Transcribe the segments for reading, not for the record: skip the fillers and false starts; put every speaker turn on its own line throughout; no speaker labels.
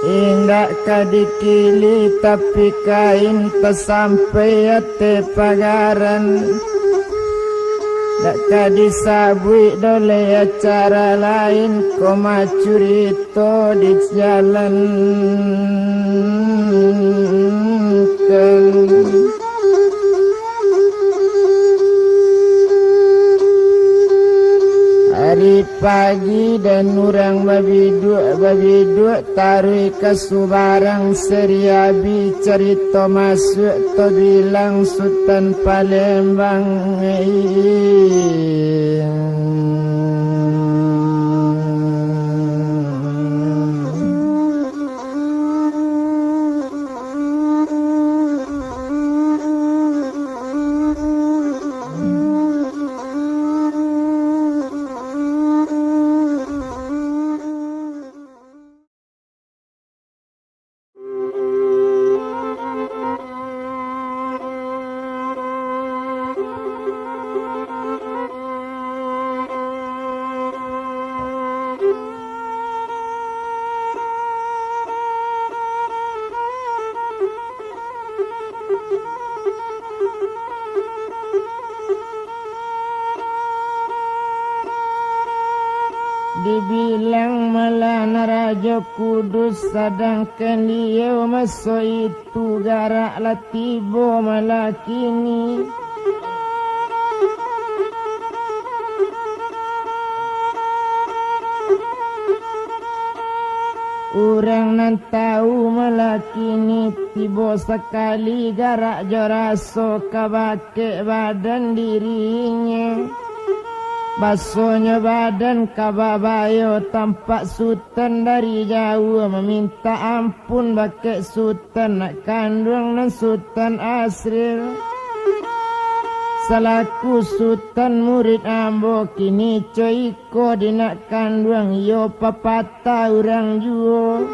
Indak kadikili tapi kain tersampai ate pagaran. Tak kadisabui dole acara lain koma curito di jalan hari pagi dan orang babi duk taruh ke subarang seriabi cerita masuk to bilang Sultan Palembang dibilang malah Raja Kudus sedangkan dia masa itu garak latibo malah kini orang nan tahu malah kini tiba sekali garak joraso kabake badan dirinya. Basuhnya badan kababayo tampak Sultan dari jauh meminta ampun pakai Sultan nak kandung dan Sultan Asril. Salaku Sultan murid ambo kini coiko di nak kandung yo papata orang juo.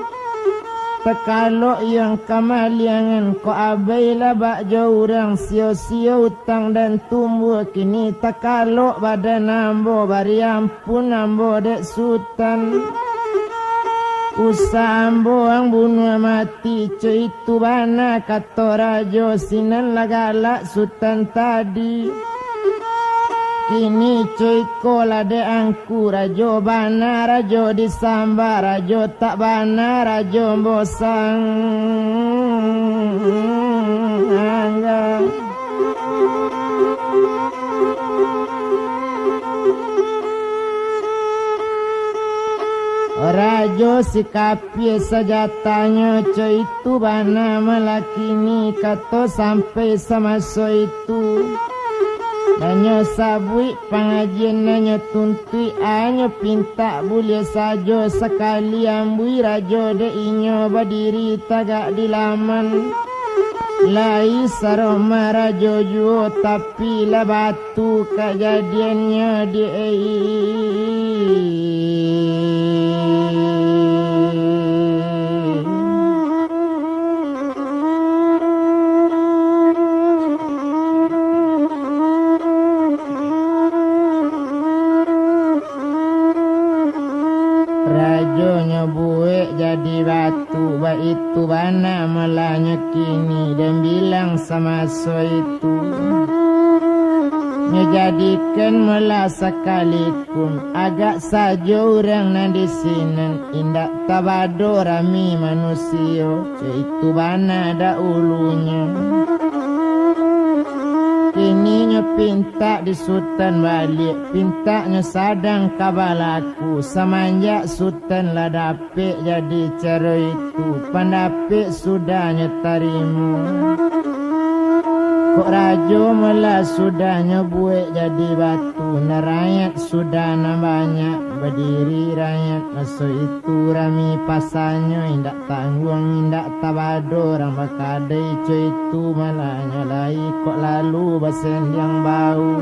Tekalok yang kamaliangan ko abailah bakjo orang sio-sio utang dan tumbuh kini tekalok badan ambo bari ampun ambo dek Sultan. Usah ambo ang bunuh mati cuy itu bana kata rajo sinan lagalak Sultan tadi. Kini cuy kola de angku rajo bana rajo disamba rajo tak bana rajo bosang angga. Rajo sikapi sejatanya cuy itu bana melakini kata sampai sama so itu. Nanya sabui pengajian nanya tuntui anyo pinta boleh sajo sekali ambui rajo de inyo berdiri tagak di laman. Lai saroma rajo juo tapi lah batu kejadiannya di rajonya buek jadi batu ba itu bana melanya kini dan bilang sama so itu menjadikan mela sekalipun agak saja orang nan di sini indak tabado rami manusia itu bana ada ulunya. Kini pinta di Sultan balik, pintanya sadang kabalaku. Semenjak Sultan lah dapik jadi cara itu, pandapik sudahnya tarimu. Kok rajo malah sudahnya buat jadi batu. Narayat sudah banyak berdiri rakyat. Masa itu rami pasanya indak tanggung indak tabado. Orang bakadai cuy itu malah nyalai. Kok lalu basen yang bau.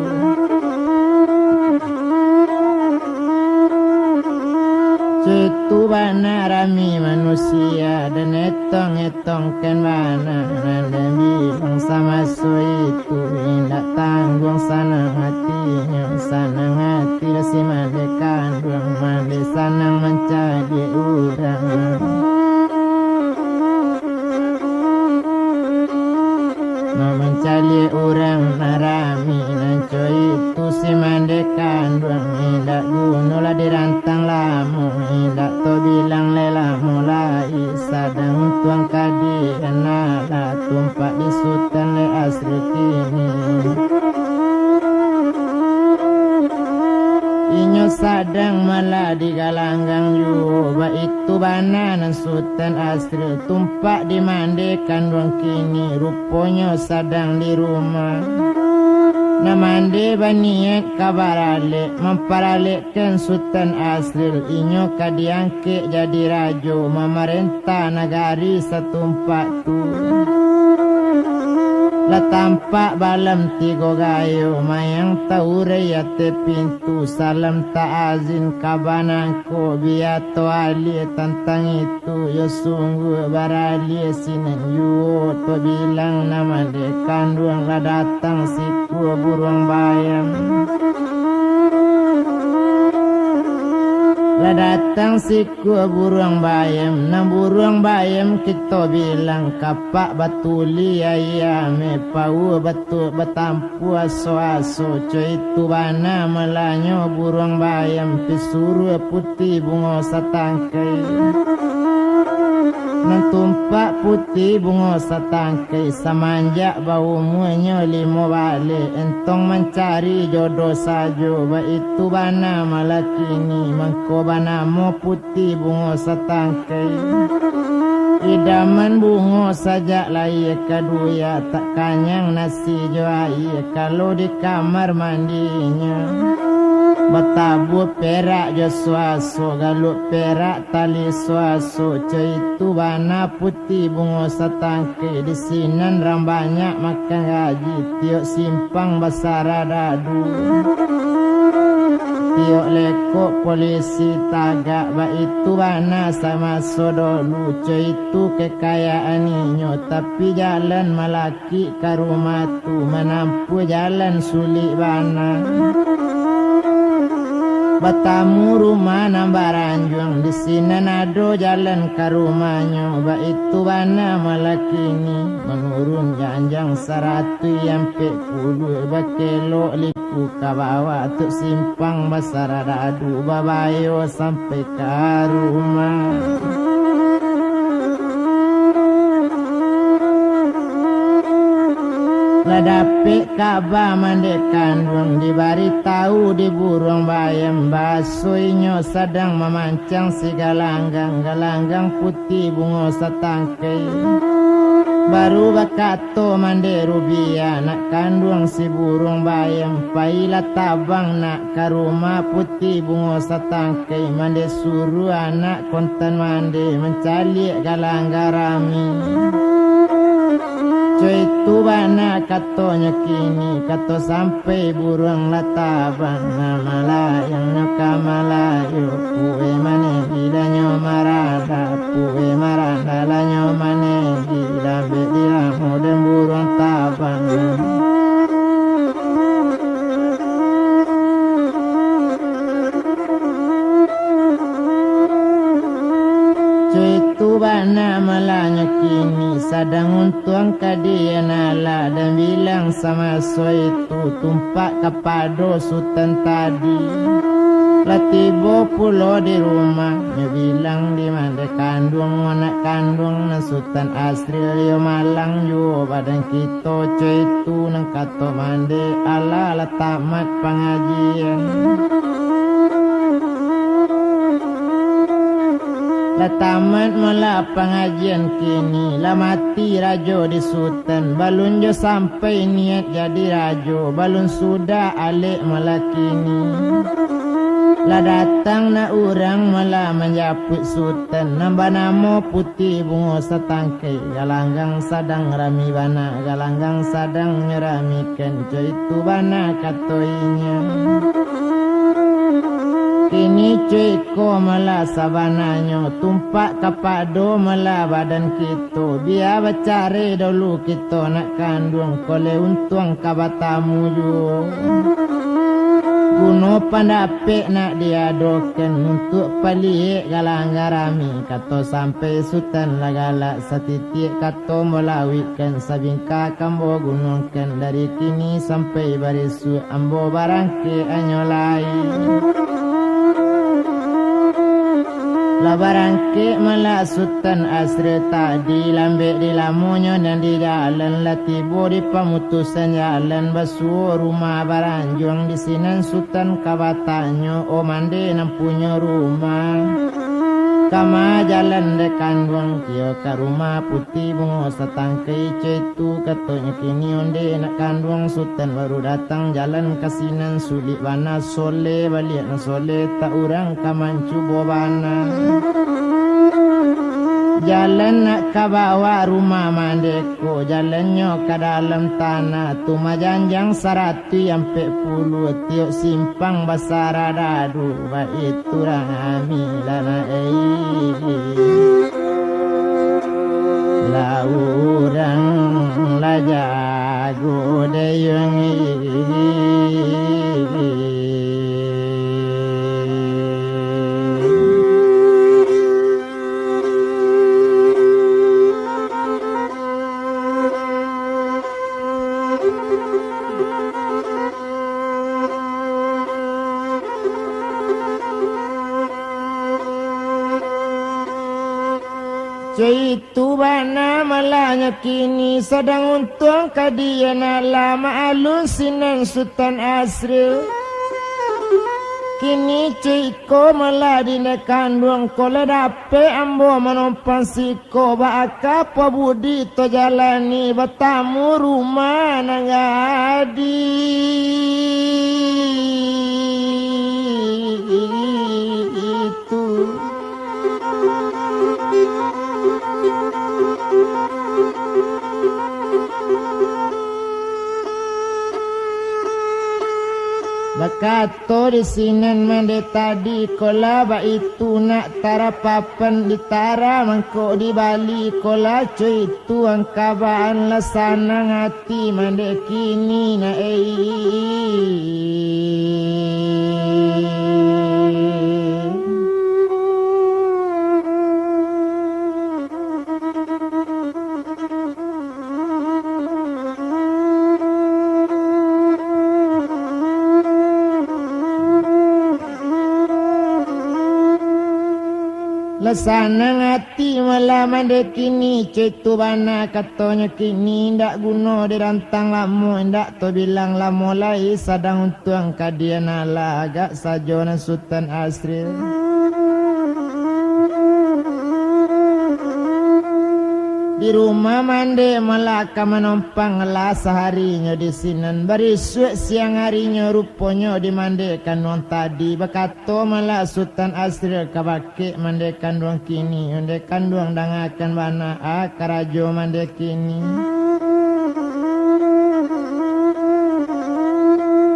Situ bana rami manusia dan etong-etongkan bana nanda bilang sama so itu indak tanggung sanang hati si mande kandung mande sanang mencari urang mencari orang narami nanco itu si mande kandung indak gunola dirantang lamu indak to bilang lela mulai sadang tuang kadi anala tumpak di sultan le asri kini inyo sadang malah di galanggang juba itu bananan sultan asri tumpak di mande kandung kini ruponya sadang di rumah namande baniat kabarale memparalekkan sultan asri inyo kadiangke jadi rajo memerintah nagari setumpak tu la tampak balam tigo gayo mayang taurayate pintu salam ta'azin kabanangko biato ali tentang itu yo sungguh barali sinan yu to bilang nama de kandung la datang siku burung bayam la datang siku burung bayam na burung bayam kita bilang kapak batuli ayame pau batu batampu aso-aso coy itu bana melanyo burung bayam pisuru putih bunga satangkai nantumpak putih bunga satangkai semanjak bau muanya limo balik entong mencari jodoh sajo ba itu bana malakini mangko bana mo putih bunga satangkai idaman bunga saja lai kaduya tak kanyang nasi joai kalau di kamar mandinya batabu perak jo suaso galuk perak tali suaso itu bana putih bunga satangke di sinan ram banyak makan gaji tiok simpang basara dadu tiok lekok polisi tagak ba itu bana sama sodolu itu kekayaan inyo tapi jalan malaki ke rumah tu menampu jalan sulit bana batamu rumah nambaranjung di sini nado jalan ke rumahnya ba itu bana malakini menurun janjang 100 yang 40 bakelo liku kabawa tu simpang basara dadu babayo sampai ke rumah Ladapik Ka'bah mande kandung diberitahu di burung bayam basuinyo sedang memancang si galanggang putih bunga setangkai baru bakato mande rubia nak kandung si burung bayam paila tabang nak ke rumah putih bunga setangkai mande suruh anak konten mande mencari galanggang rami itu bana katonya kini kato sampai burung latabang namalayang nakamalayo puwe mane gila nyomarada puwe marada la nyomane gila bedila moden burung tabang itu bana malanya kini sadang untung kadian ala dan bilang sama so itu tumpak kepado sultan tadi latibo pulo di rumah dia bilang di mana kandung anak kandung na sultan asri yo malang yo badan kita itu nang kato mande ala tamat pengajian tamat malah pengajian kini lah mati rajo di sultan balun jo sampai niat jadi rajo balun sudah alik malah kini lah datang na orang malah menjaput sultan nambah namo putih bunga setangkai galanggang sadang rami bana galanggang sadang nyeramikan itu bana katoinya Kini cuy ko mala sabananyo tumpak kapado mala badan kita. Biar bacare dulu kita nak kandung kole untung kabatamu ju. Kuno pandapek nak diadokan untuk palik galang garami. Kato sampai sultan lagala setitik kato melawikan sabingka kambo gunungkan. Dari kini sampai barisu ambo barangke anyolai. Labarangke mala sultan asri tadi lambek di lamunyo dan di jalan latibo di pemutusan jalan basu rumah baranjuang di sinan sultan kabatanyo o mande nampunyo rumah kama jalan dekan duang kio ka rumah putih bungo satangkai cetu katanya kini onde nak kandung sultan baru datang jalan kasinan sulit bana sole balik na sole tak urang kamancu bobana jalan nak ke bawah rumah mandeko jalannya ke dalam tanah tuma janjang 100 sampai 10 tiuk simpang basara dadu baik turang amilana la urang la jago deyang itu bana malanya kini sedang untung kadiana lama alun sinan sultan asri kini ciko malah dinekan duang kola dape ambo menompan siko baka pabudi to jalani batamu rumah nangadi itu bakato di sinan mande tadi kola ba itu nak tarapapan di tara mangko di Bali kola cuy itu angkabaan lasana ngati mande kini na Lasana ngati malah mande kini cetu bana katanya kini ndak guna dirantang lamo ndak to bilang lamo lai sadang untung kadiana la agak sajona sultan asri di rumah mande malaka menompang lah seharinya di sinan barisuk siang harinya rupanya dimandekan duang tadi bakato malah sultan asri kabake mandekan duang kini mandekan duang dangakan bana karajo mande kini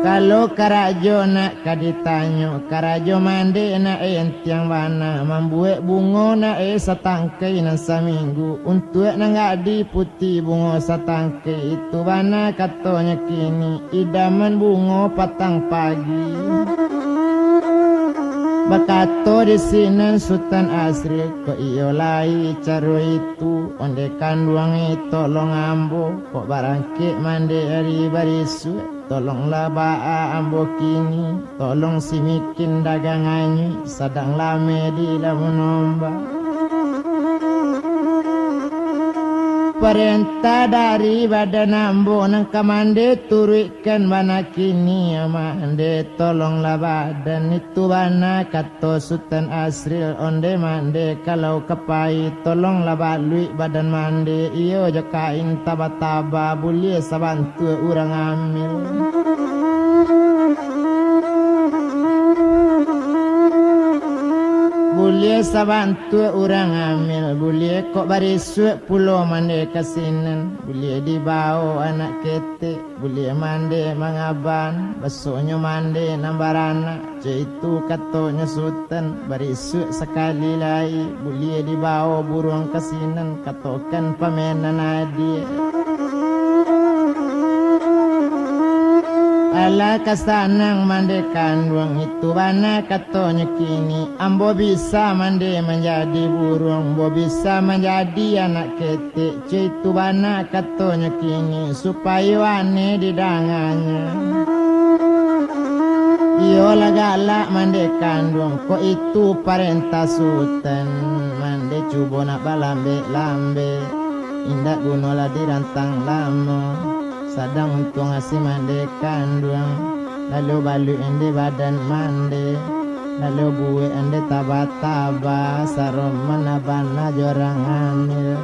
kalau karajo nak kaditanyo karajo mande nak entiang bana membuat bungo nak satangkai nan seminggu untuk nangadi putih bungo satangkai itu bana katanya kini idaman bungo patang pagi bakato di sinan sultan asri ko iyo lai caro itu onde kanduang tolong ambo kok barangke mande hari barisu tolonglah baa ambo kini tolong si mikin dagangannya sadang lame di lamunomba perintah dari badan ambo nang kamande turutkan bana kini amande tolonglah badan itu bana kato sultan asri onde mande kalau kepai tolonglah balui badan mande iyo jakain taba-taba boleh sabantu orang amil Boleh sabantu orang amil, boleh kok barisuk pulau mande kasinan, boleh dibawa anak ketek, boleh mande mangaban, besoknya mande nambarana, itu katonya sultan, barisuk sekali lagi, boleh dibawa burung kasinan, katokan pamenan adik. Ala kasanang mande kandung itu bana katanya kini ambo bisa mande menjadi burung, bo bisa menjadi anak ketik, itu bana katanya kini supaya wane didangannya. Iyo lagala mande kandung kok itu perintah sultan, mande cubo nak balambe indak gunola dirantang lama. Sadang untuk ngasih mande kandung, lalu balu ende badan mande, lalu buwe ende taba-taba, sarom manabana jorang hamil.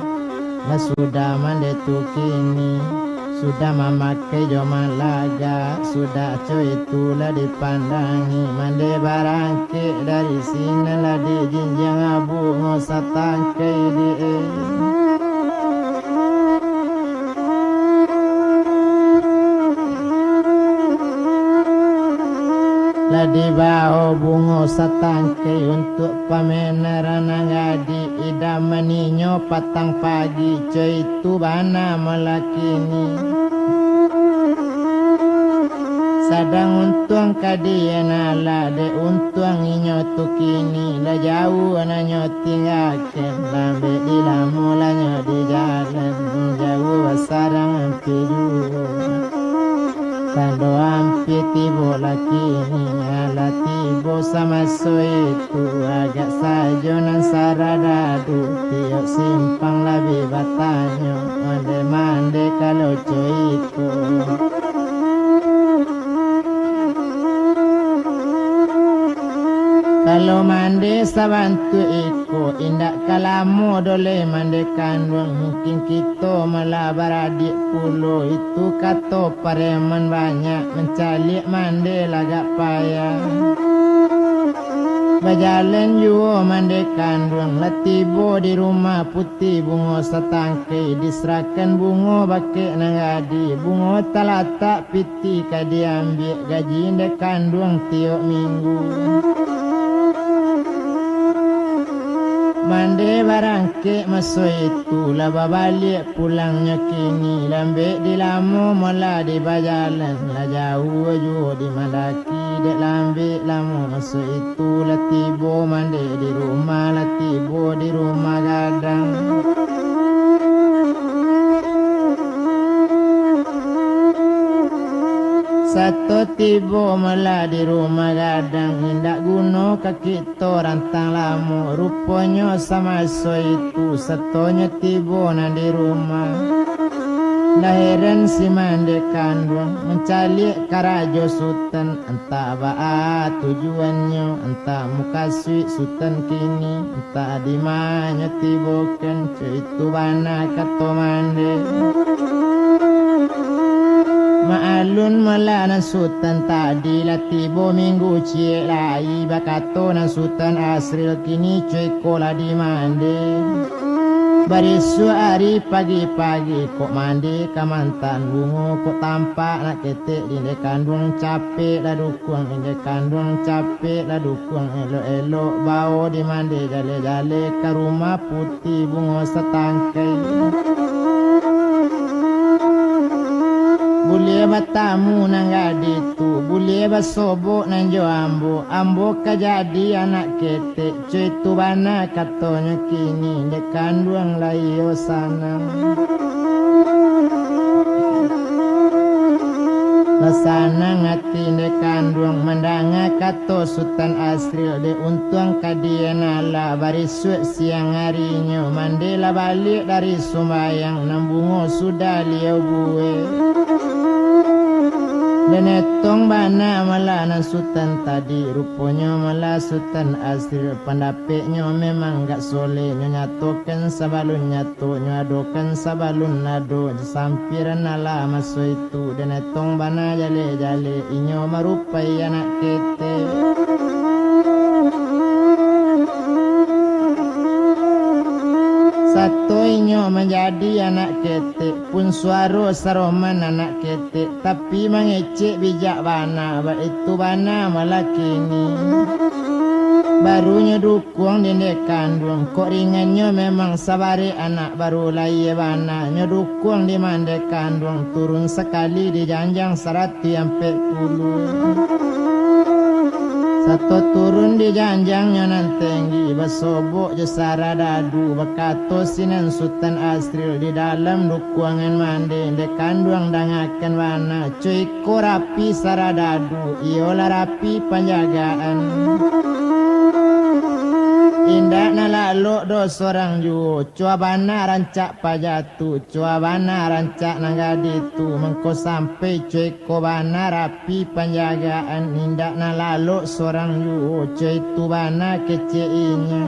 Nah sudah mande tu kini, sudah memakai joma laga, sudah cuy itulah dipandangi, mande barangke dari sini lah di jinjang abu ngosatangkai di Ladi bao bungo satangkai untuk pameneran ngadi idam meninyo patang pagi cuy itu bana melakini. Sadang untung kadian ala de untung inyo tu kini la jauh nanyo tinggalkan lambe di lamu lanyo di jalan jauh sarang pidu. Tando ampi tibo laki ala tibo sama so itu agak sajo nan saradadu tiok simpang lebih batanyo mande kalau coiko. Kalau mande sabantu iko indak kalamu dole mande kandung mungkin kita malah beradik pulau itu kato pareman banyak mencari mande lagak payah. Berjalan jua mande kandung latibo di rumah putih bungo satangkai diserahkan bungo bakek nangadi bungo talatak piti kadi ambil gaji indak kandung tiok minggu. Mande barangke masuk itu laba balik pulangnya kini lambe di lamu mula di bajalan la jauh jauh di Malaki dek lambe lamu masuk itu la tibo mande di rumah la tibo di rumah gadang. Satu tibo mula di rumah gadang indak guno kaki to rantang lamu rupanya sama so itu satunya tibo na di rumah. Lahiran si mande kandung mencari karajo sultan entah apa tujuannya entah muka sui sultan kini entah di mana tibo kan itu bana kato mande. Maalun mala nan sultan tadi latibo minggu cie lai bakato nan sultan asril kini cuy kola di mande. Barisu hari pagi-pagi kok mandi kamantan bungo kok tampak nak ketek di kandung capek lah dukung di kandung capek lah dukung elok-elok bau di mandi jale-jale ke rumah putih bungo setangkai. Boleh bertamu nang gadi tu, boleh bersobok nang jo ambo kajadi anak ketek, cuy tu bana katanya kini dek kandung layo sana. Lasana ngati dek kandung mendanga kato sultan asril de untung kadian ala barisuk siang harinya mandela balik dari Sumayang nambungo sudah liau buwe. Denetong bana malah nan sultan tadi rupanya malah sultan asril pandapeknya memang gak soleh nyatokan sabalun nyato nyadokan sabalun nado sampiran ala masuk itu denetong bana jale-jale inyo marupai anak kete. Satuinyo menjadi anak ketik pun suara saroman anak ketik tapi mengecek bijak bana itu bana malah kini barunya dukung dindek kandung kok ringannya memang sabari anak baru lahir bana nyedukung di mandek kandung turun sekali di janjang 100 sampai 10 satu turun di janjangnya nantenggi basobok je saradadu bakato sinan sultan asril di dalam dukungan mandi de kanduang dangakan wana cuy ko rapi saradadu iola rapi penjagaan indah nalalo do sorang ju cuabana rancak pajatu cuabana rancak nanggaditu mengko sampai cuy ko bana rapi penjagaan indah nalalo sorang ju cuy tu bana keceinya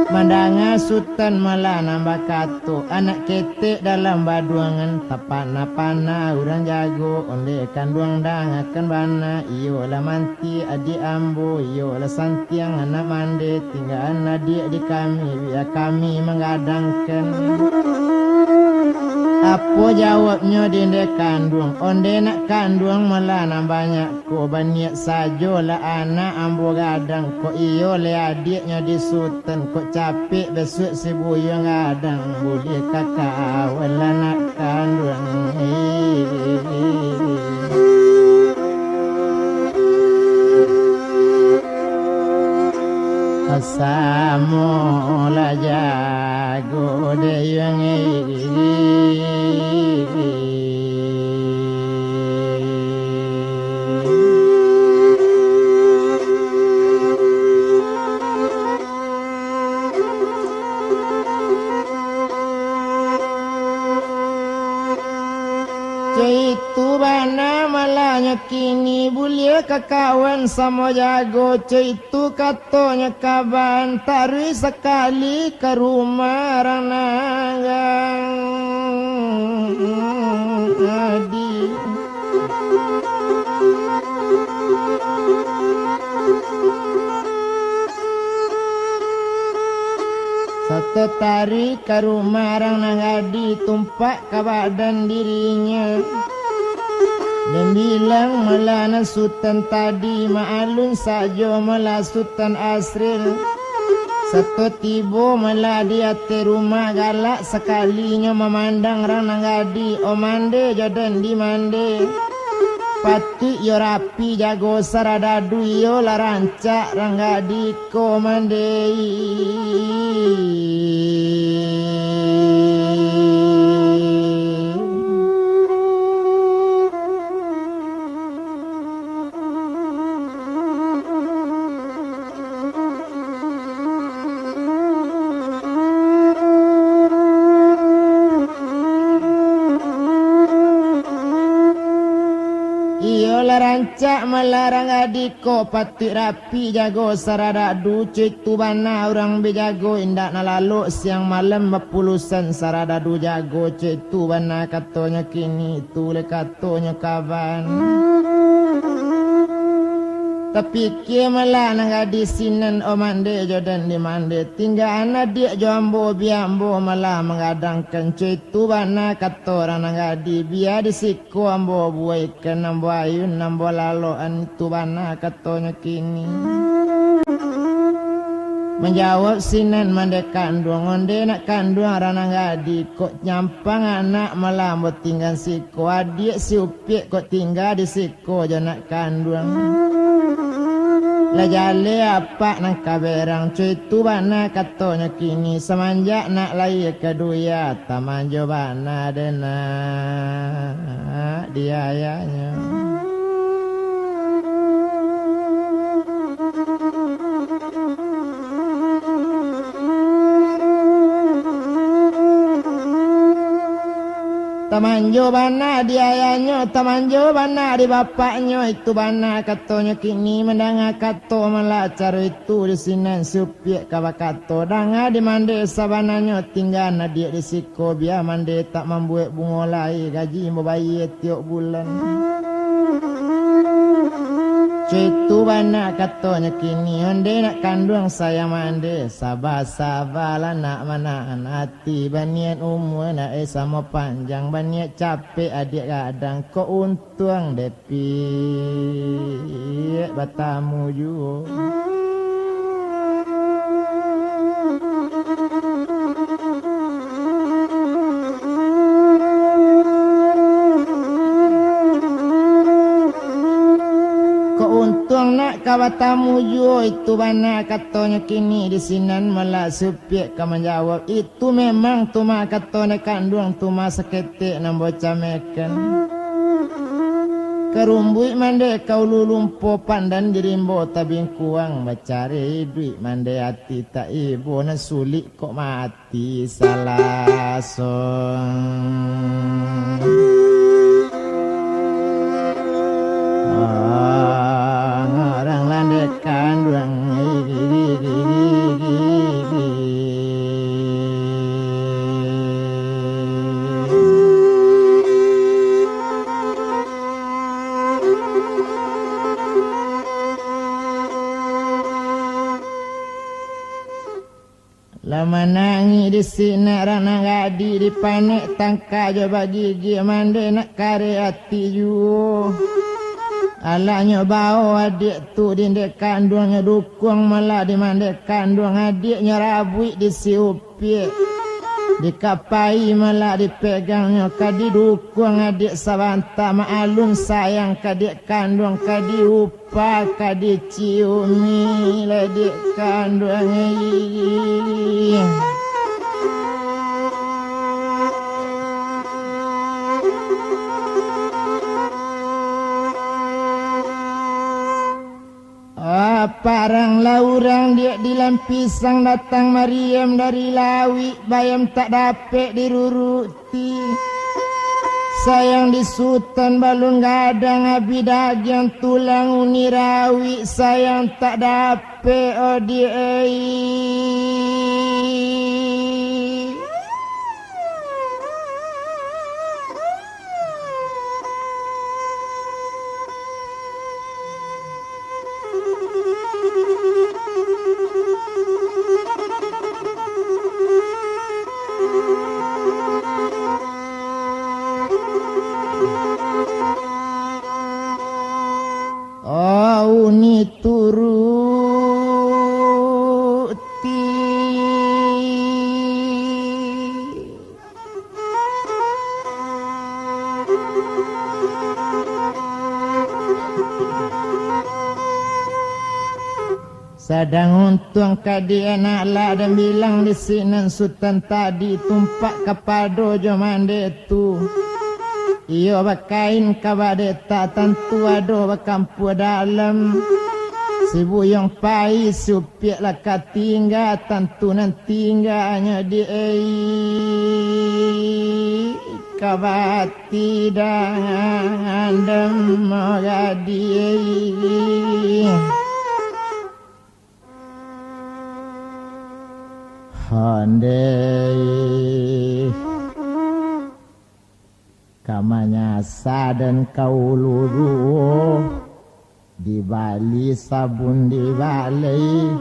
mandanga sultan malah nambah kato anak ketek dalam baduangan tapana-pana urang jago onde kanduang dangakan bana iyo lah manti adik ambo iyo lah santiang anak mande tinggalan adik di kami biar kami menggadangkan apa jawabnya dindek kandung onde nak kandung malah banyak ko banyak sajo lah anak ambo gadang ko iyo le adiknya di sultan ko capek besok si buyung gadang boleh kakak wala nak kandung Asamo la jago de yang itu bana malahnya kini boleh kakawan sama jago itu katanya kaban tarui sekali ke rumah ranang adi satu tarik ke rumah ranang adi tumpak ke badan dirinya dan bilang melana sultan tadi ma'alun sajo malah sultan asril satu tibo malah di hati rumah galak sekalinya memandang ranang adi o mande jadan di mande pati yo rapi jago saradadu yo la rancak ranggadi ko mande rancak melarang adiko pati rapi jago sarada duce tu bana orang bejago indak nalalu siang malam mepulusan sarada du jago cetu bana katonya kini tu le katonya kaban tapi kia malah nang di sinan o mande jodan di mande tinggal anak dia jombo biambo malah mengadangkan cetu bana katora nang di biar disiko ambo buai kan ambo ayun ambo laloan tu bana katonya kini menjawab sinan mande kandung onde nak kandung ranang di kok nyampang anak malah mau tinggal siko adik si upiak kok tinggal di siko jonak kandung la jale apa nang kaberang cuy tu bana katonya kini semanjak nak lahir kedua tamanjo bana dena diayanya tamanjo bana diayanya tamanjo bana di bapaknya itu bana katonya kini mendanga kato malah cara itu di sinan supiak kawa kato danga di mande sabananya tinggal nadia di siko biar mande tak membuat bunga lai gaji membayar tiap bulan Cuitu bana katanya kini onde nak kandung saya mande sabar-sabar lah nak manaan hati baniat umur nak sama panjang baniat capek adik kadang kok untung depi batamu juga. Untung nak kawatamu jo itu bana katanya kini di sinan malah supiak kamu jawab itu memang tuma katanya kandung tuma seketik nan bocah meken kerumbui mande kau lulumpo pandan dirimbo tabing kuang bacari duit mande hati tak ibu na sulit kok mati salah song. Orang landekan duang lama nangi di sini rana gadi di panek tangka coba gigi mande nak kare hati ju. Alaknya bawa adik tu dindek kandungnya dukung malah dimandek kandung adiknya rabui disiupi dikapai malah dipegangnya kadi dukung adik sabanta ma'alun sayang kadik kandung kadi upah kadi ciumi adik kandungnya. Parang laurang dia di lampisang datang Mariam dari Lawi bayam tak dapet diruruti sayang di Sultan balun gadang abi daging tulang unirawi sayang tak dapet odiai. Oh ni turuti sadang untung kadi anak lah dan bilang di sini Sultan tadi tumpak kepada jomande tu. Iyo bakain kabadeta tentu ado bakampu dalam sibu yang pai supiak lah katingga tentu nanti hanya di kabati dan demogadi handai kamanya sadan kau luru di bali sabun di balai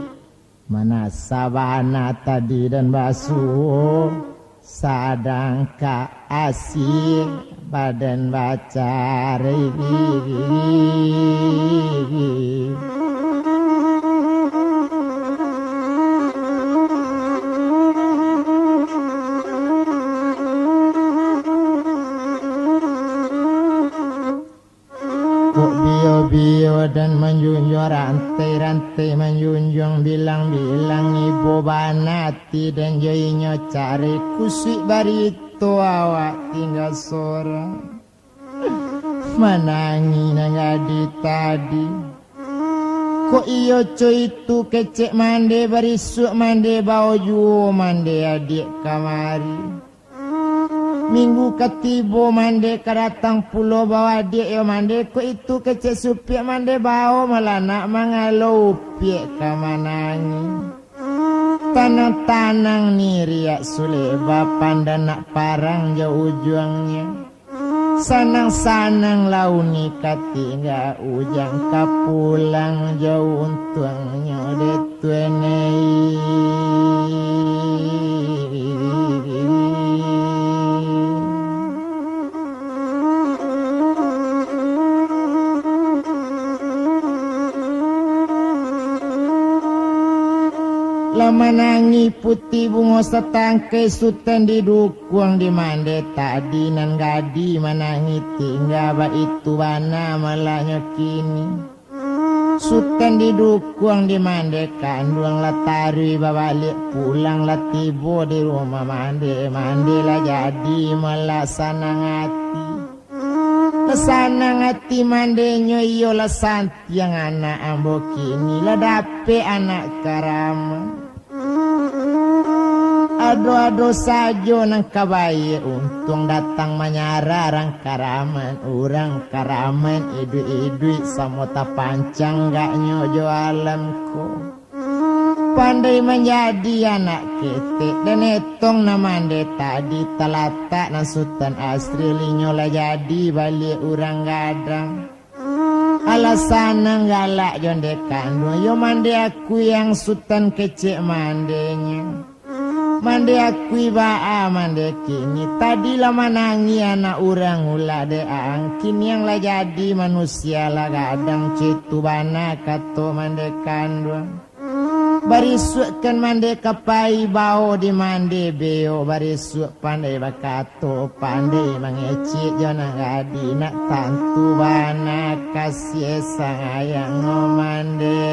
mana sabana tadi dan basuh sadang ka asih badan baca bio dan menjunjung rantai-rantai menjunjung bilang-bilang ibu banati dan joinya cari kusik barito awak tinggal seorang menangi nangadi tadi kok iyo cuy itu kecek mande berisuk mande bauju mande adik kamari minggu ketibo mande kedatang pulau bawa dia yo mande ko itu kecek supiak mande bawa malah nak mengalau piak kamanangi tanang-tanang ni riak sule bapan dan nak parang jauh ujungnya Sanang-sanang launi katingga ujang kapulang jauh untuangnya detuenei. Lama nangi putih bungo setangkai sutan di dukuang di mande tadi nan gadi manangi tinggal ba itu bana malahnya kini sutan di dukuang di mande kanduang latari babalik pulang latibo di rumah mande mande lah jadi malah sanang hati sanang hati mande nyoyo lah santi yang anak ambo kini lah dape anak karama. Ado-ado sajo nang kabaye untung datang menyara rang karaman urang karaman idui samota pancang gak nyojo alamku pandai menjadi anak ketek dan etong namande tadi telata nasutan asri linyola jadi balik urang gadang alasan galak jonde kandung yo mande aku yang sutan kecek mandenya mande aku baa mande kini tadi lah manangi anak orang ulah deang kini yang lah jadi manusia lah kadang cetu bana kato mande kandung barisuk kan mande kapai bau di mande beo barisuk pandai bakato pandai mengecik jona gadi nak tantu bana kasih sayang mande.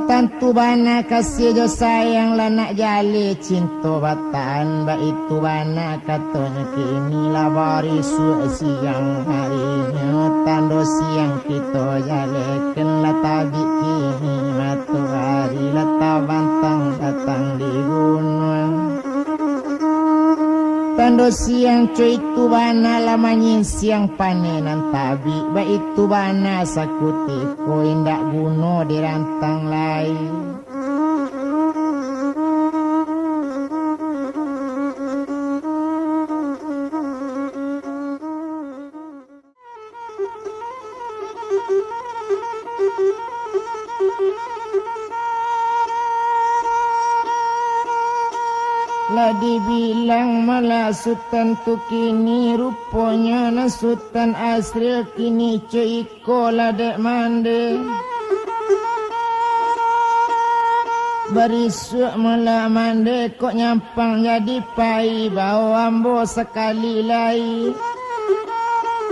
Tantu bana kasih jo sayang lah nak jali cinta batan ba itu bana katanya kini lah barisu siang harinya tando siang kita jalekan lah tabi kini matahari lah tabantang datang di gunung tando siang cuy itu bana lama nyin siang panenan tabi ba itu bana sakuti ko indak guno di rantang lain lah dibilang malah sultan tu kini rupanya na sultan asri kini cuiko lah dek mande barisuk malah mande kok nyampang jadi pai bawa ambo sekali lai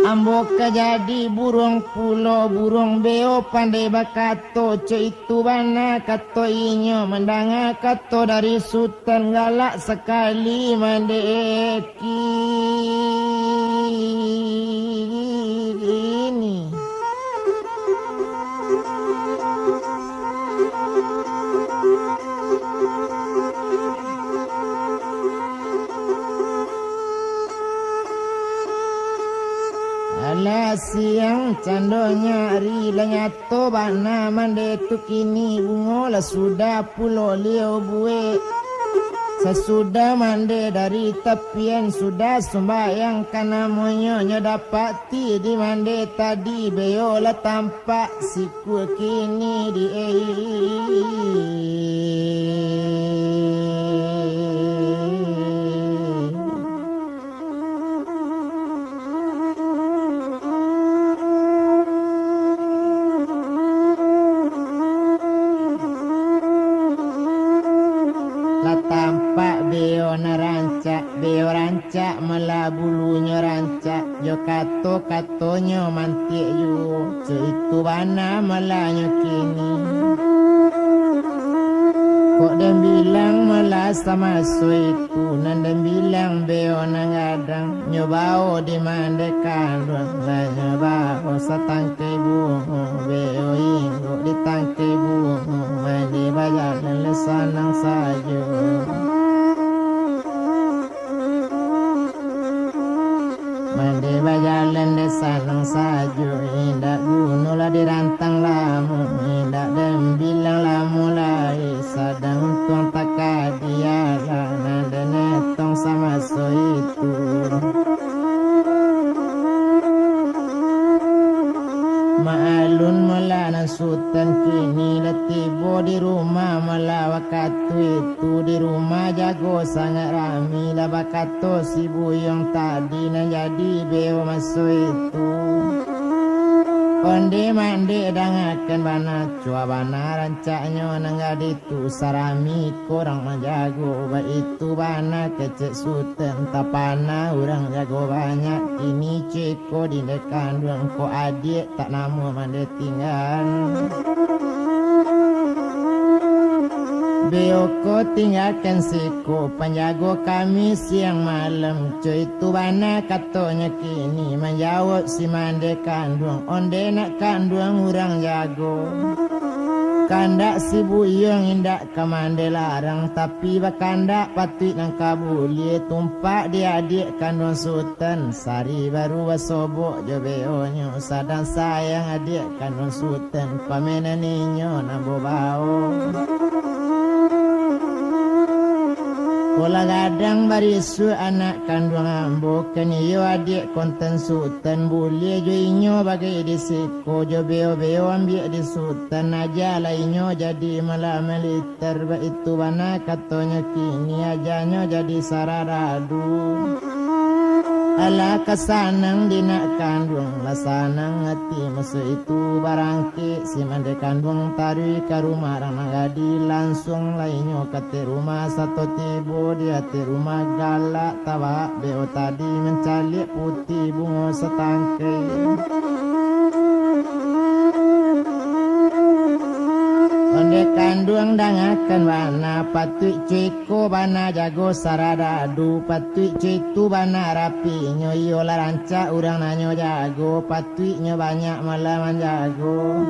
ambo jadi burung pulo burung beo pandai bakato itu bana kato inyo mendanga kato dari sultan galak sekali mandeki ini Alah siang candonya ri lah nyato bana mande tu kini bungo lah sudah pulo liau bue sesudah mande dari tepian sudah sembayang kana monyo dapati di mande tadi beo lah tampak siku kini di beo rancak mela bulunya rancak yo kato-katonyo mantik yo itu bana melanya kini kok dan bilang mela sama so itu nan dan bilang beo nangadang nyobao di mandekan lah nyobao satangkai bungo beo inggo di tangkai bungo mandi bajalan lesanang sajo mandi bajalan desa Maalun mula na sultan kini letibo di rumah mala waktu itu di rumah jago sangat rami lah bakato si buyong tadi na jadi beo masuk itu. Onde mande dangakan bana cua bana rancaknya nangga ditu sarami korang menjago ba itu bana kecek sultan tapana orang jago banyak ini ceko di dekan duang ko adik tak nama mande tinggal. Beoko tinggalkan siko penjago kami siang malam cuy tu bana katanya kini menjawab si mande kandung onde nak kandung orang jago kandak si buyong indak kamande larang tapi bakandak patut nang kabuli tumpak dia adik kandung sultan sari baru wasobok jo beonyo sadang sayang adik kandung sultan pamenan ninyo nambo bau. Pola gadang barisu anak kandung ambo keniyo adik konten sultan boleh jo inyo bagai disiko jo beo-beo ambil di sultan aja lah inyo jadi malam militer ba itu bana katanya kini ajanyo jadi sararadu. Ala kasanang dinak kandung lah sanang hati masa itu barangke si mande kandung tarik ke rumah orang nagadi langsung lainnya kate rumah satu tibo di hati rumah galak tawa beo tadi mencalik putih bunga setangkai. Onde kandung dangakan bana patut ceko bana jago saradadu patut cetu bana rapi nyoyo la rancak urang nanyo jago patutnya banyak malaman jago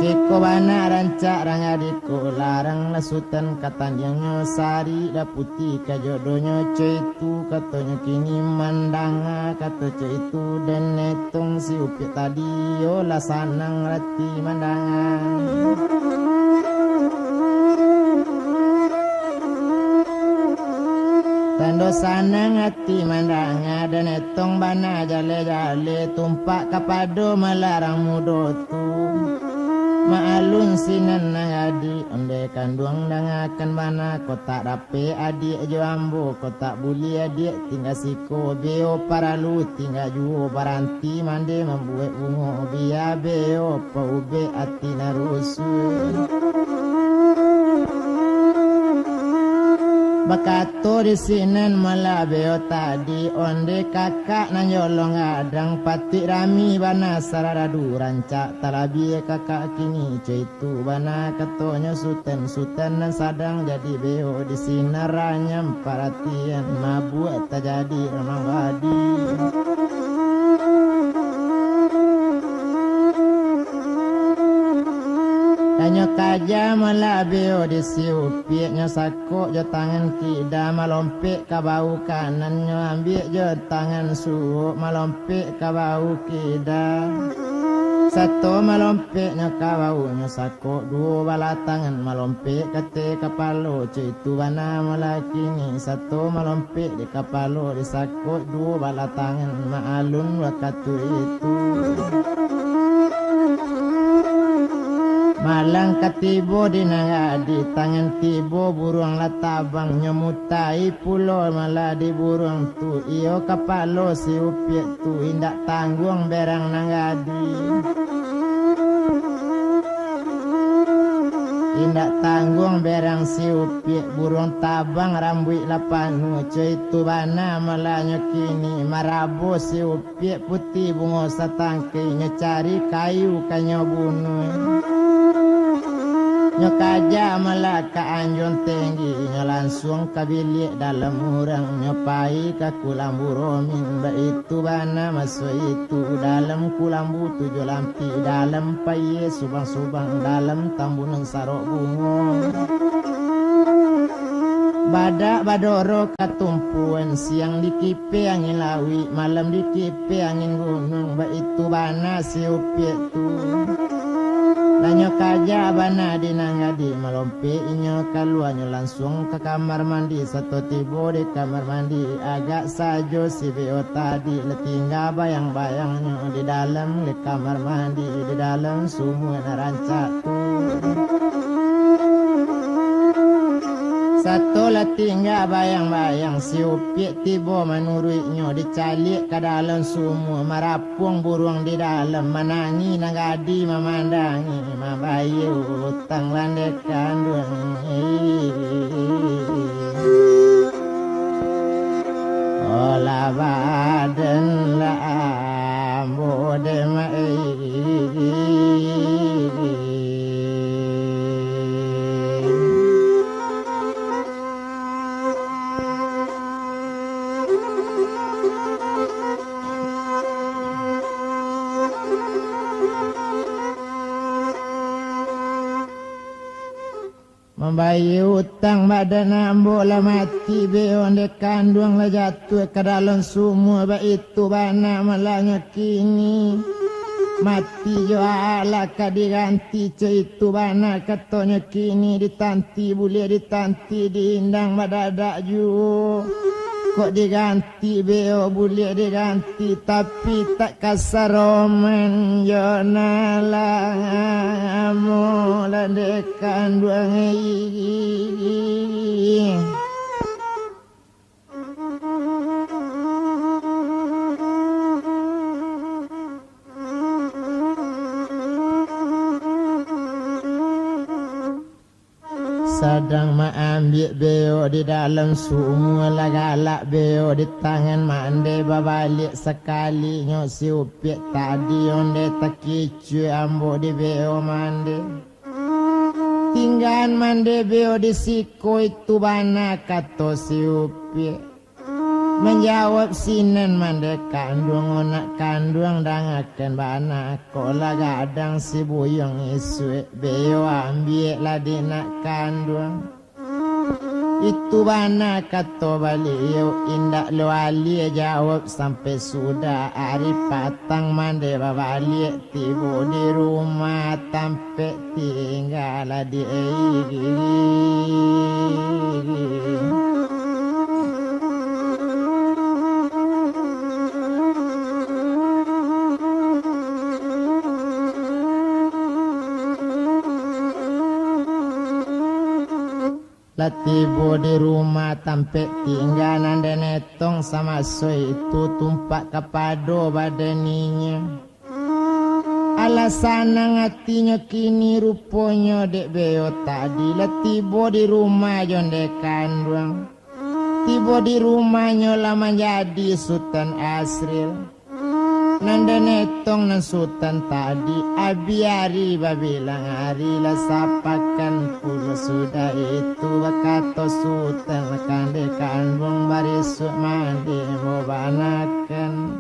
ceko bana rancak rang adiko larang lasutan katandangnya sari da putih kajodonya cetu katanya kini mandanga kata cetu dan netung si upik tadi yo la sanang rati mandangan. Tando sanang hati mandanga dan etong bana jale-jale tumpak kapado melarang mudotu. Maalun sinan nangadi onde kandung dangakan bana kotak rapi adik jo ambo kotak buli adik tinggal siko beo paralu tinggal juo baranti mande membuat bungo biya beo paube ati narusun. Bakato di sinan malah beo tadi onde kakak nanyolong adang patik rami bana sararadu rancak talabi kakak kini caitu bana katonya sultan dan sadang jadi beo di sinar ranyam perhatian mabuk tak jadi ramang wadi. Kanyo kaja malah beo di siupiknya sakok jo tangan kida malompek ka bau kanan nyo ambil jo tangan suuk malompek ka bau kida. Satu malompeknya ka bau nyo sakok dua bala tangan malompek kate kapalo citu bana malah kini satu malompek di kapalo di sakok dua bala tangan maalun waktu itu. Malang katibo di nangadi tangan tibo burung latabang nyemutai pulo malah di burung tu iyo kapalo si upik tu indak tanggung berang nangadi indak tanggung berang si upik burung tabang rambut lapanu cuy tu bana malah nyokini marabo si upik putih bunga satangki nyecari kayu kanyo bunuh. Nyokaja malah ka anjon tinggi nyo langsung kabilik dalam urang nyopai ka kulambu romin ba itu bana masuk itu dalam kulambu tujuh lampi dalam paye subang-subang dalam tambunang sarok bungo badak badoro katumpuan siang di kipe angin lawi malam di kipe angin gunung ba itu bana si upik tu Lanyo kaja bana dinangadi melompe inyo kaluanyo langsung ke kamar mandi. Satu tibo di kamar mandi agak sajo si Beo tadi letingga bayang-bayangnya di dalam di kamar mandi di dalam semua narancak tu. Satu letingga bayang-bayang si Upik tiba menurutnya dicalik ke dalam semua marapung burung di dalam menangi nagadi memandangi mabayu utang landekan olah badan la ambode mai membayi utang badan ambo lah mati beon de kandung lah jatuh ke dalam semua baik itu bana malahnya kini mati jo ala kadiganti itu bana katanya kini ditanti boleh ditanti diindang madadak ju kok diganti beo boleh diganti tapi tak kasar roman yo nala mola dekan duang sedang mengambil beo di dalam semua lagalak beo di tangan mande babalik sekali nyok si Upik tadi onde takicu ambo di beo mande tinggal mande beo di siko itu bana kata si Upik menjawab sinan mande kandung onak kandung dangakan bana kola gadang si buyong isu beo ambil lah di nak kandung itu bana kata baliau indak lo ali jawab sampai sudah hari patang mande babalik tiba di rumah tampe tinggal lah di tiba di rumah tampe tinggal nanda netong sama so itu tumpak kepado badaninya alasan ngatinya kini rupanya dek beo tadi lah tiba di rumah jonde kandung tiba di rumahnya lah menjadi Sultan Asril nanda netong nan sultan tadi abiari babilang hari lah sapakan puluh sudah itu bakato sultan kande kandung barisuk mandi mau banakan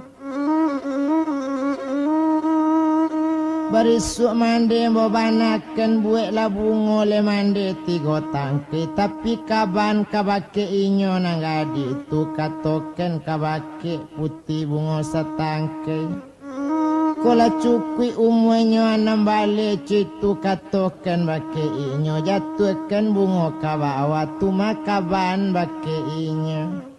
barisuk mandi mau banakan buat lah bungo le mandi tiga tangke tapi kaban kabake inyo nanggadi itu katoken kabake putih bungo satangke kola cukui umwenyo anam bale citu katoken bake inyo jatuhkan bungo kabawa tuma kaban bake inyo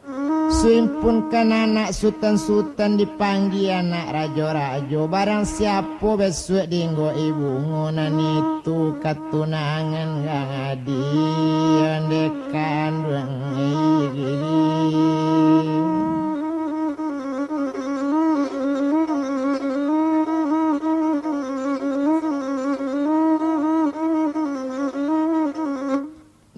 simpunkan anak sultan-sultan dipanggil anak rajo-rajo barang siapa besok dinggo ibu ngonan itu katunangan ngadi yang dekan duang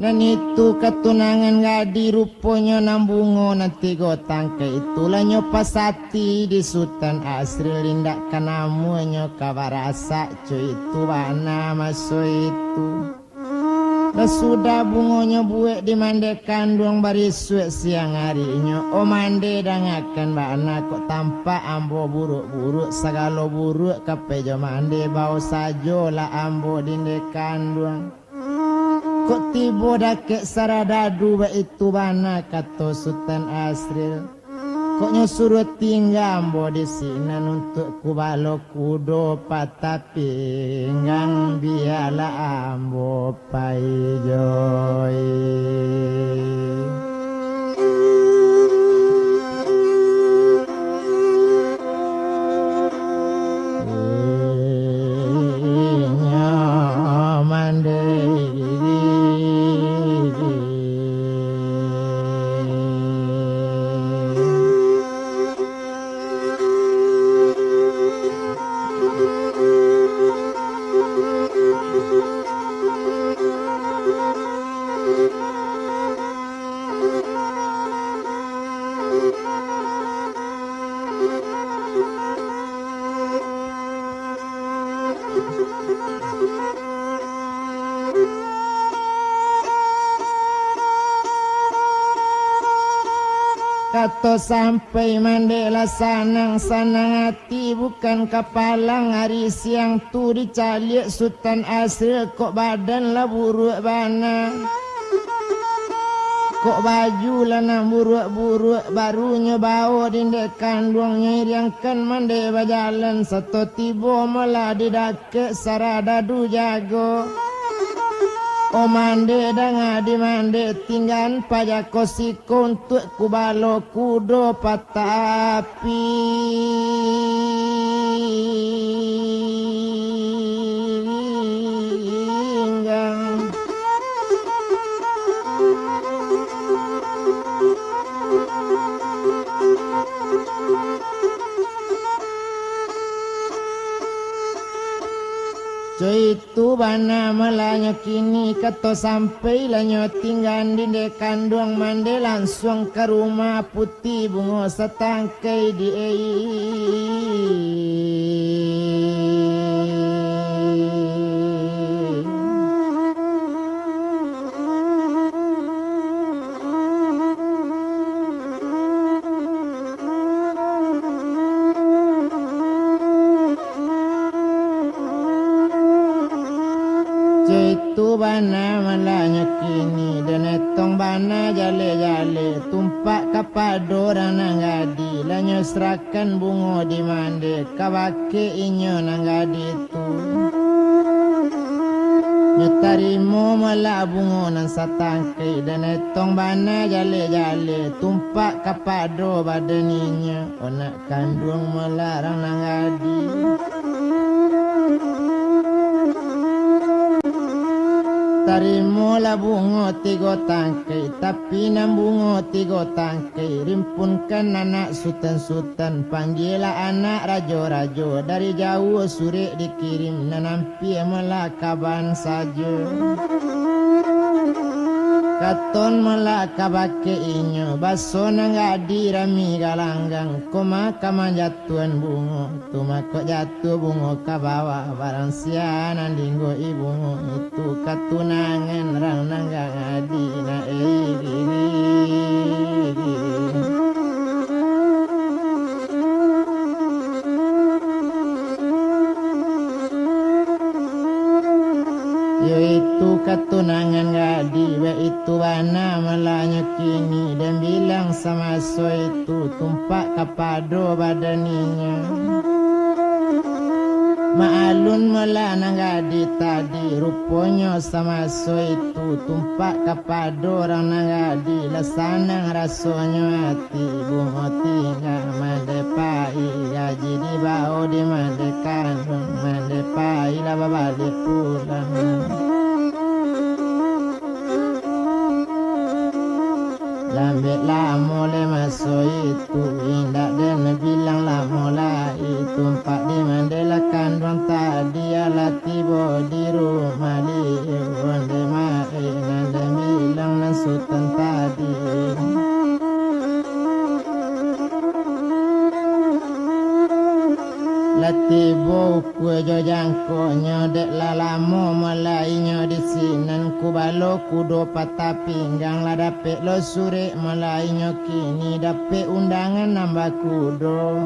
dan itu ketunangan gadi rupanya nambungo nanti gotang ke itulah nyopasati di Sultan Asril lindak kanamu nyokabarasa cuy itu bana masuk itu dah sudah bungonya buek di mande kandung barisuk siang harinya o mande dangakan bana kok tampak ambo buruk-buruk segala buruk kapejo mande bau sajo lah ambo di kandung kok tiba dakek saradadu ba itu bana kata Sultan Asril Koknya suruh tinggambo di sinan untuk kubalo kudo patapinggang biala ambo paijoy. Kato sampai mandela sanang-sanang hati bukan kapalang hari siang tu dicaliak sultan asri kok badan lah buruk bana. Kok baju lah nak buruk-buruk barunya bawa dindek kandungnya iriangkan mande bajalan satu tiba malah didake saradadu jago. O mande danga di mande tinggan pajak kosiko untuk kubalo kudo patah api. Itu bana malanya kini kato sampai lanyo tinggal di kandung mande langsung ke rumah putih bunga setangkai di itu bana malanya kini dan etong bana jale-jale tumpak kapadora nanggadi lanyo serakan bungo di mande kabake inyo nanggadi itu nyetarimo malah bungo nan satangkai dan etong bana jale-jale tumpak kapado badaninya onak kandung melarang nanggadi. Tarimo la bungo tigo tangkai tapi nam bungo tigo tangkai rimpunkan anak sultan-sultan panggillah anak rajo-rajo dari jauh suri dikirim nanampi melakaban saja. Katon melakabake inyo baso nanggadi rami galanggang koma kamanjatuan bungo tuma kok jatuh bungo ke bawah barang sianan dinggo ibungo itu katunangan rang nanggang adi na itu katunangan gadi wa itu bana malanya kini dan bilang sama so itu tumpak kapado badaninya maalun malana gadi tadi rupanya sama so itu tumpak kapado orang nangadi lasanang rasanya hati bungo tinggal mandepai gaji di bawah di mandekan mandepai lah babalik pulang. Lambat lah mulai masuk itu indah dan bilang lah mulai itu empat di mandela kandung tadi ala tiba di rumah di onde mai nanda bilang nan sultan tadi latibo kue jojangko nyodek lalamo malainya di sinan kubalo kudo patah pinggang lah dapet lo suri malainya kini dapet undangan nambah kudo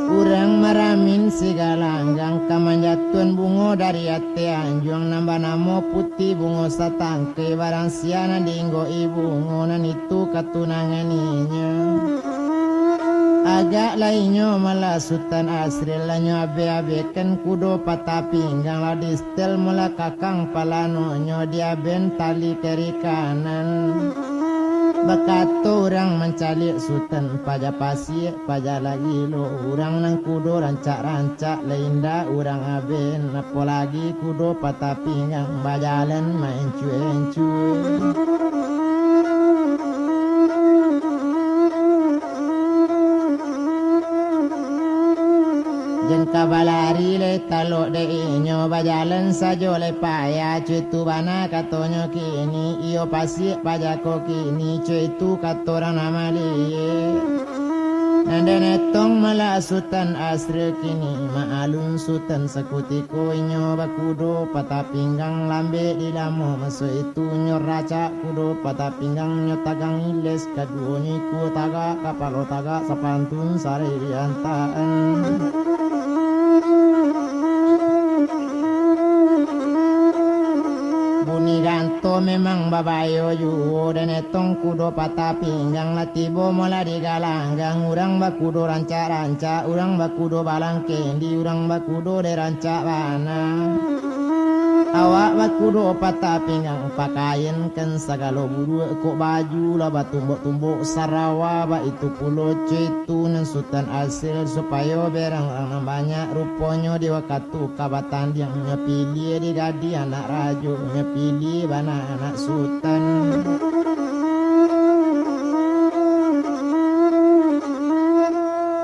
Urang maramin segala anggang kamanjatun bungo dari ate anjuang nambah namo putih bungo satangke barang siana dinggo ibu ngonan itu katunangan inya. Agak lainnya malah sultan asri lanyo abe-abekan kudo patah pinggang la distel mula kakang palano nyo diaben tali kiri kanan. Bakato orang mencalik sultan paja pasir paja lagi lo orang nang kudo rancak-rancak leinda orang aben apalagi kudo patah pinggang bajalan main cuy-cuy. Jen kabalari le talok de inyo bajalan sajo le paya cuy tu bana katonyo kini iyo pasir pajako kini cuy tu katorang nama liye. Nanda netong mala sultan asri kini maalun sultan sekutiko inyo bakudo patah pinggang lambe di lamo masuk itu nyo raca kudo patah pinggang nyo tagang iles kaduo niku taga kapalo taga sapantun sari riantaan. Buni ganto memang babayo yuo dan etong kudo patah pinggang latibo mola digalanggang urang bakudo ranca-ranca urang bakudo balang kendi urang bakudo de ranca bana. Awak bakudo patah pinggang pakaian kan sagalo buru kok baju lah batumbuk-tumbuk sarawa ba itu pulo itu nan sultan asil supaya berang orang banyak ruponyo di wakatu kabatan yang nyepili di gadi anak rajo nyepili bana anak sultan.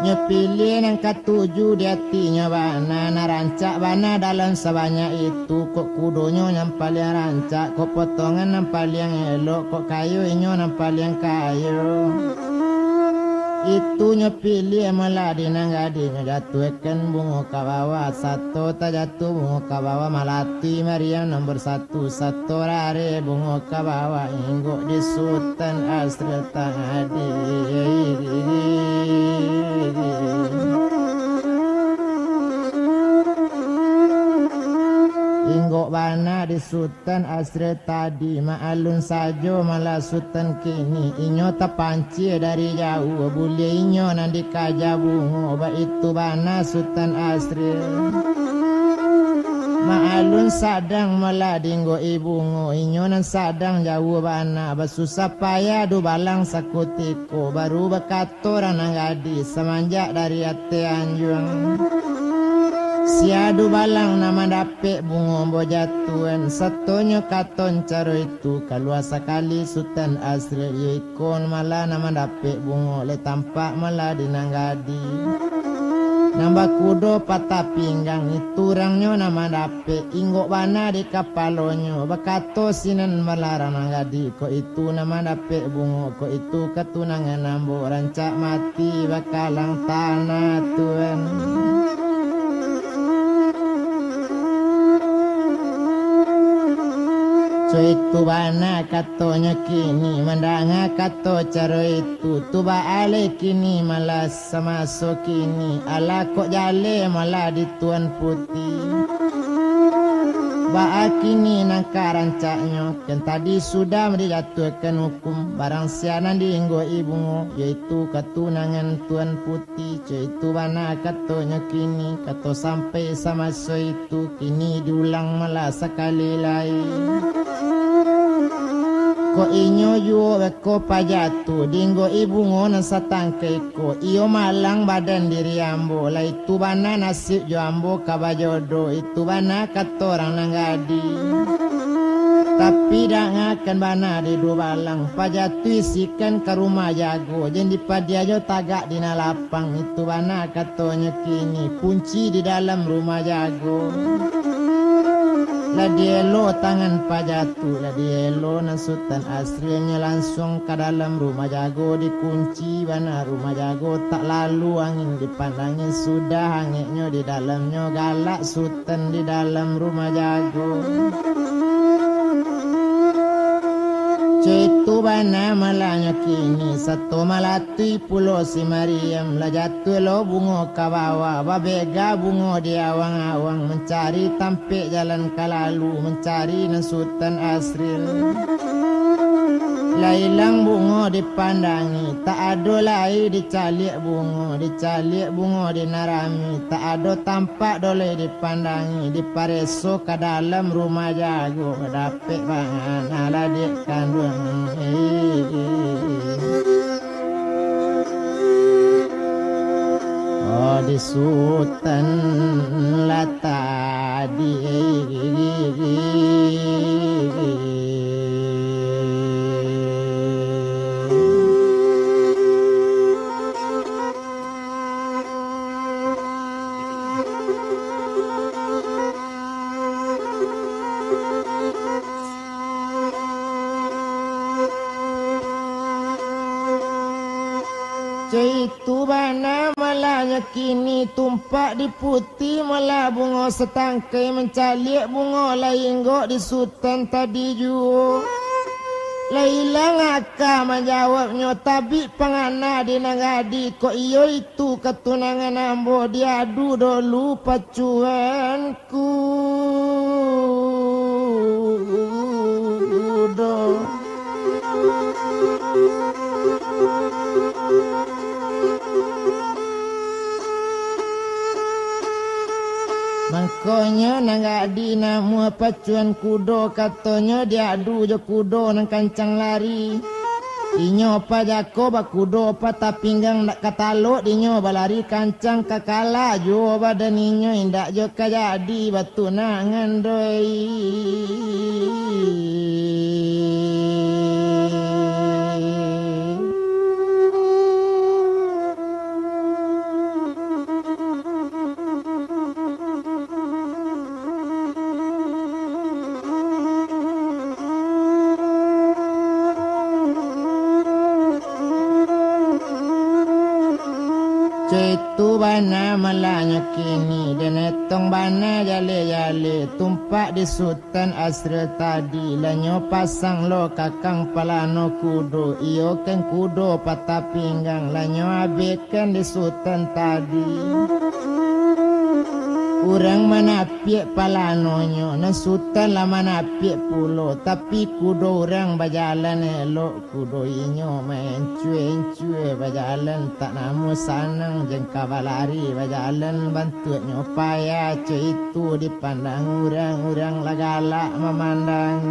Nyepilih yang ketujuh di hatinya bana narancak bana dalam sebanyak itu kok kudonya yang paling rancak kok potongan yang paling elok kok kayu inyo yang paling kayu. Itu nyepilih malah dinanggadi ngejatuhkan bunga kawawa satu tak jatuh bunga kawawa malati Maryam nomor satu rare bunga kawawa inggok di sultan asri tangadi. Inggok bana di sultan asri tadi maalun sajo malah sultan kini inyo tapanci dari jauh boleh inyo nanti kaja bungo ba itu bana sultan asri maalun sadang malah dinggo ibungo inyo nan sadang jauh bana basusah payah du balang sakutiko baru bakatora nang gadi semanjak dari ate anjuang. Siadu balang nama dapet bungo bojatuan satonyo katon caro itu kalua sekali sultan asri ikon malah nama dapet bungo le tampak malah dinanggadi. Nambah kudo patah pinggang itu rangnyo nama dapet inggok bana di kapalonyo bakato sinan melarang nanggadi ko itu nama dapet bungo ko itu ketunangan nambo rancak mati bakalang tanah tuan. So itu bana katonya kini mendanga kato caro itu tuba ale kini malah samaso kini ala kok jale malah di tuan putih. Ba kini nangka rancaknya kan tadi sudah dijatuhkan hukum barang sianan diinggo ibungo yaitu ketunangan tuan putih. So itu bana katonya kini kato sampai samaso itu kini diulang malah sekali lain. Ko inyo yuo ko pajatu dinggo ibungo nan satangke ko iyo malang badan diri ambo la itu bana nasib jo ambo kabajodo itu bana katorang nanggadi. Tapi dak ngakan bana di dua balang pajatu isikan ke rumah jago jen di padiajo tagak di lapang itu bana katonya kini kunci di dalam rumah jago. La dielo tangan pajatu la dielo na sultan asrinya langsung ke dalam rumah jago dikunci bana rumah jago tak lalu angin dipandangin sudah hangitnya di dalamnya galak sultan di dalam rumah jago. Cetu bana malanya kini satu malatui pulau si Mariam la jatuh lo bungo kawawa babega bungo di awang-awang mencari tampik jalan kalalu mencari nasutan asril lailang bungo dipandangi tak ada lai dicalik bungo dinarami tak ada tampak dole dipandangi dipareso ke dalam rumah jago dapet bangan ala dik kandung oh di sultan latadi Itu bana malanya kini tumpak di putih malah bungo setangkai mencalik bungo lain gok di sultan tadi ju lailang aka menjawabnya tapi pangana di nangadi kok iyo itu ketunangan ambo diadu dulu pacuanku do Mangkonya nangak di namu pacuan kudo katanya diadu je kudo nang kancang lari. Inyo pa jako ba kudo pa tapinggang nak kataluk dinyo balari kancang kakala jo badan inyo indak jo kajadi batu nangan doi. Itu bana malanya kini dan etong bana jale-jale tumpak di sultan asra tadi lanyo pasang lo kakang palano kudo iyo ken kudo patah pinggang lanyo abekan di sultan tadi Urang manapiak palanonyo na sultan lah manapiak pulo tapi kudo orang bajalan elok kudo inyo main cuy bajalan tak namu sanang jengka balari bajalan bantu nyopaya cuy itu dipandang orang lagala memandang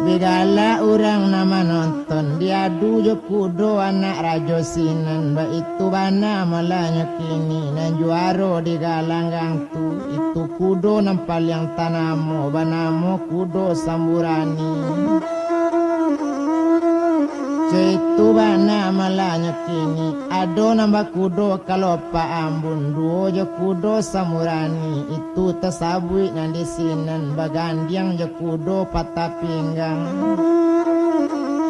Bigala orang nama nonton diadu je kudo anak rajo sinan ba itu bana malanya kini nan juaro di galanggang tu itu kudo nampal yang tanamo banamo kudo samburani Itu bana malanya kini ado nambah kudo kalau pak ambun duo je kudo samurani itu tasabui nan di sinan bagandiang je kudo patah pinggang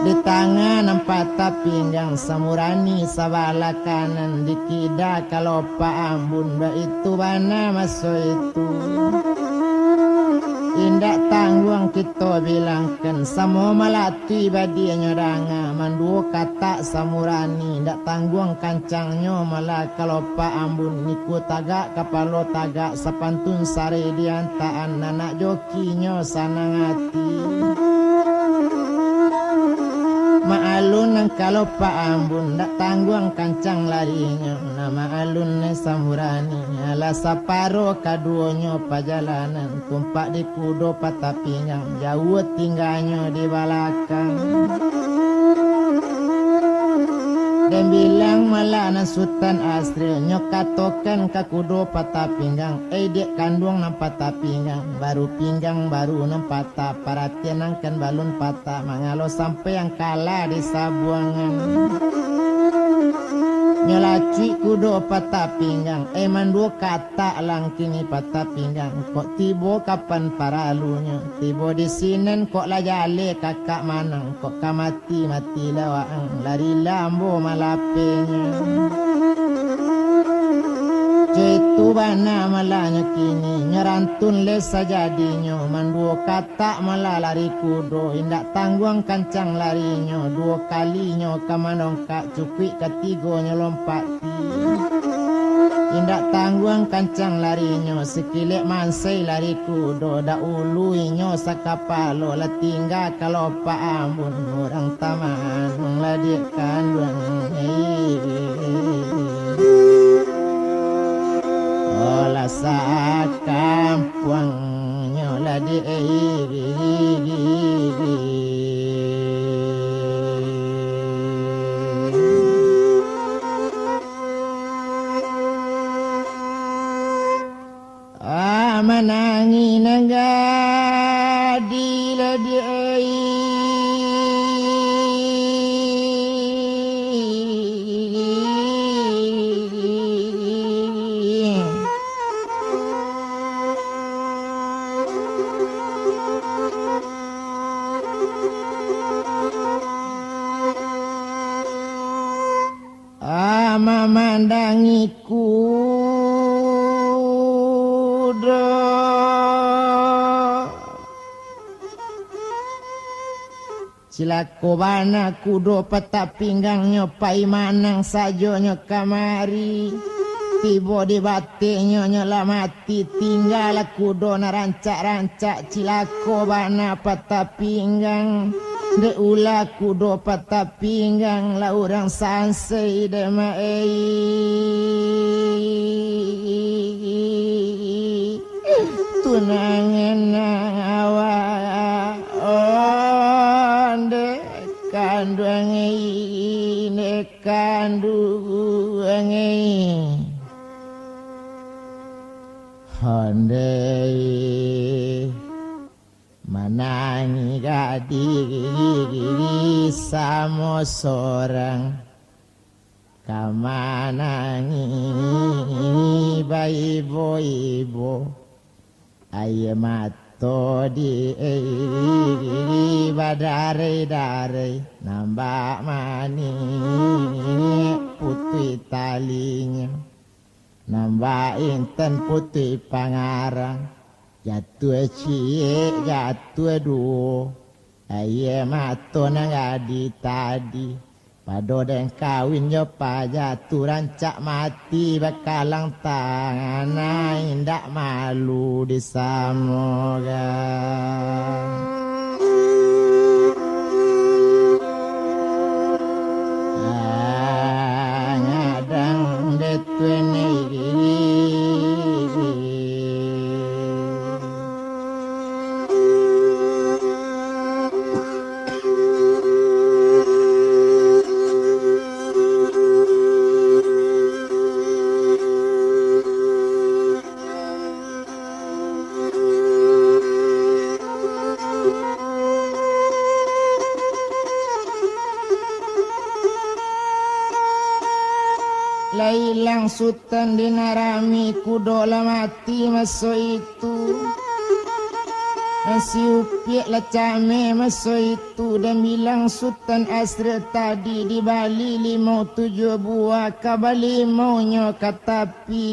di tangan patah pinggang samurani sabala kanan di kida kalau pak ambun ba itu bana masuk itu Indak tanggung kita bilangkan Samo malati badianya danga Mandu kata samurani Indak tanggung kancangnya malah kalau pak ambun Niku tagak kapalo tagak Sapantun sare diantaan Anak jokinya sanang hati Maalun nang kalau pak ambun Ndak tanggung kancang larinya Nama alun samurani Ala saparo kaduonyo pajalanan Tumpak di kudo patah pinggang Jauh tinggalnya di balakang Dan bilang malah na sultan asri Nyokatokan ka kudo patah pinggang dek kandung nang patah pinggang Baru pinggang baru nang patah Paratian angkan balun patah Mangalo sampai yang kalah di sabuangan Nyolacui kudo patah pinggang mandu kata lang kini patah pinggang Kok tibo kapan paralunya Tibo di sinen kok lajale kakak manang Kok kamati mati lawaang Lari lambo malapenya Itu bana malanya kini nyerantun lesa jadinya manduo kata malah lari kudo indak tangguang kancang larinya dua kalinya kamanong kak cukui ketigonya lompati indak tangguang kancang larinya sekilik mansai lari kudo da uluinyo sakapalo la tinggal kalau pak ambun orang taman ladikan olah sa kampuangnya la di manangi nanggadi la di memandangi kudo cilako bana kudo patah pinggangnya pai manang sajonyo kamari tiba di batinyo nyala mati tinggal kudo na rancak-rancak cilako bana patah pinggang de ula kudo patah pinggang la orang sansei de maei tunangan awa onde kanduangi ne kanduangi onde manangi gadi samo sorang kamanangi ibo aye mato di badare nambah mani putih talinya nambah inten putih pangarang jatuh cie jatuh duo aye mato nangadi tadi pado den kawin yo jatuh rancak mati bakalang tangan indak malu disamoga ngadang detwene Lailang sultan dinarami kudo la mati maso itu Nasi upiak la came maso itu dan bilang sultan asri tadi di Bali 57 buah kabali maunya katapi